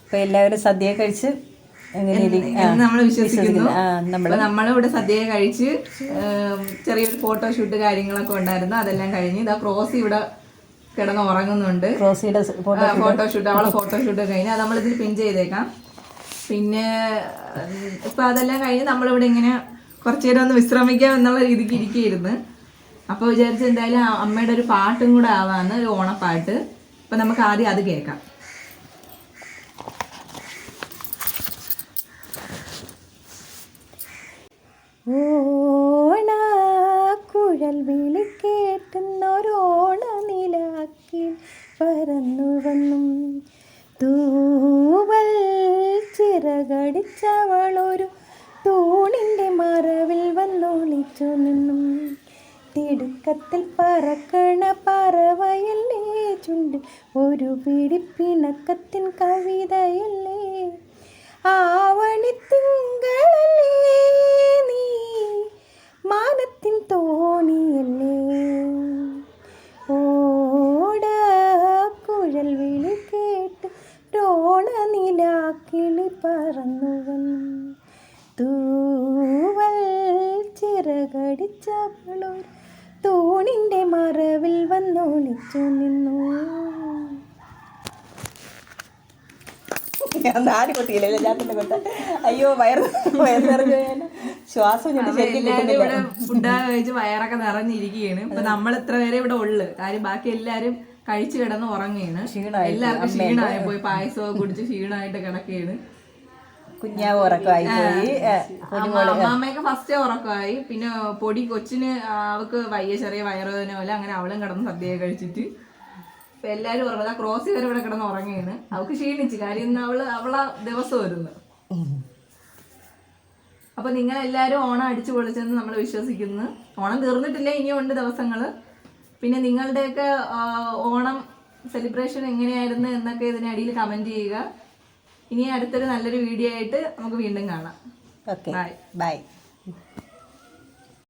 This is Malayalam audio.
അപ്പൊ എല്ലാവരും സദ്യ കഴിച്ച് നമ്മൾ വിശ്വസിക്കുന്നു. നമ്മളിവിടെ സദ്യ കഴിച്ച് ചെറിയൊരു ഫോട്ടോഷൂട്ട് കാര്യങ്ങളൊക്കെ ഉണ്ടായിരുന്നു. അതെല്ലാം കഴിഞ്ഞ് ഇതാ ക്രോസി ഇവിടെ കിടന്ന് ഉറങ്ങുന്നുണ്ട്. ഫോട്ടോഷൂട്ട് അവളെ ഫോട്ടോഷൂട്ട് കഴിഞ്ഞ് അത് നമ്മളിതിൽ പിൻ ചെയ്തേക്കാം. പിന്നെ ഇപ്പൊ അതെല്ലാം കഴിഞ്ഞ് നമ്മളിവിടെ ഇങ്ങനെ കുറച്ചു നേരം ഒന്ന് വിശ്രമിക്കാം എന്നുള്ള രീതിക്ക് ഇരിക്കുകയായിരുന്നു. അപ്പൊ വിചാരിച്ച എന്തായാലും അമ്മയുടെ ഒരു പാട്ടും കൂടെ ആവാന്ന്, ഒരു ഓണപ്പാട്ട്. അപ്പൊ നമുക്ക് ആദ്യം അത് കേൾക്കാം. ഓണക്കുഴൽ വിളി കേട്ടുന്നൊരോണ നിലാക്കി പറന്നു വന്നു, തൂവൽ ചിറകടിച്ചവളൊരു തൂണിൻ്റെ മറവിൽ വന്നൊളിച്ചു നിന്നും, തിടുക്കത്തിൽ പറക്കണ പറവയല്ലേ ചുണ്ട് ഒരു പിടിപ്പിണക്കത്തിൻ കവിതയല്ലേ, ആവണിത്തിങ്കളല്ലേ നീ മാനത്തിൻ തോണിയല്ലേ, ഓടക്കുഴൽ വിളി കേട്ട് രോണ നിലാക്കിളി പറന്നു വന്നു, തൂവൽ ചിറകടിച്ചവളൊരു തൂണിൻ്റെ മറവിൽ വന്നൊളിച്ചു നിന്നു. അയ്യോ ശ്വാസം ഇവിടെ ഫുഡൊക്കെ കഴിച്ച് വയറൊക്കെ നിറഞ്ഞിരിക്കുകയാണ്. ഇപ്പൊ നമ്മൾ ഇത്ര പേരെ ഇവിടെ ഉള്ളു. കാര്യം ബാക്കി എല്ലാരും കഴിച്ചു കിടന്ന് ഉറങ്ങുകയാണ്. എല്ലാവർക്കും ക്ഷീണമായി പോയി, പായസമൊക്കെ കുടിച്ച് ക്ഷീണമായിട്ട് കിടക്കുകയാണ്. കുഞ്ഞാവ് ഉറക്കമായി പോയി. അമ്മാമ്മയൊക്കെ ഫസ്റ്റേ ഉറക്കമായി. പിന്നെ പൊടി കൊച്ചിന് അവക്ക് ചെറിയ വയറുവേദന പോലെ അങ്ങനെ അവളും കിടന്ന് സദ്യയൊക്കെ കഴിച്ചിട്ട് ഇപ്പൊ എല്ലാരും ഉറങ്ങുക. ക്രോസി വരെ ഇവിടെ കിടന്ന് ഉറങ്ങിയാണ്. അവക്ക് ക്ഷീണിച്ച്, കാര്യം ഇന്ന് അവളെ ദിവസം വരുന്നു. അപ്പൊ നിങ്ങളെല്ലാരും ഓണം അടിച്ചു പൊളിച്ചെന്ന് നമ്മൾ വിശ്വസിക്കുന്നു. ഓണം തീർന്നിട്ടില്ല, ഇനിയും ഉണ്ട് ദിവസങ്ങള്. പിന്നെ നിങ്ങളുടെയൊക്കെ ഓണം സെലിബ്രേഷൻ എങ്ങനെയായിരുന്നു എന്നൊക്കെ ഇതിനടിയിൽ കമന്റ് ചെയ്യുക. ഇനി അടുത്തൊരു നല്ലൊരു വീഡിയോ ആയിട്ട് നമുക്ക് വീണ്ടും കാണാം. Okay, by.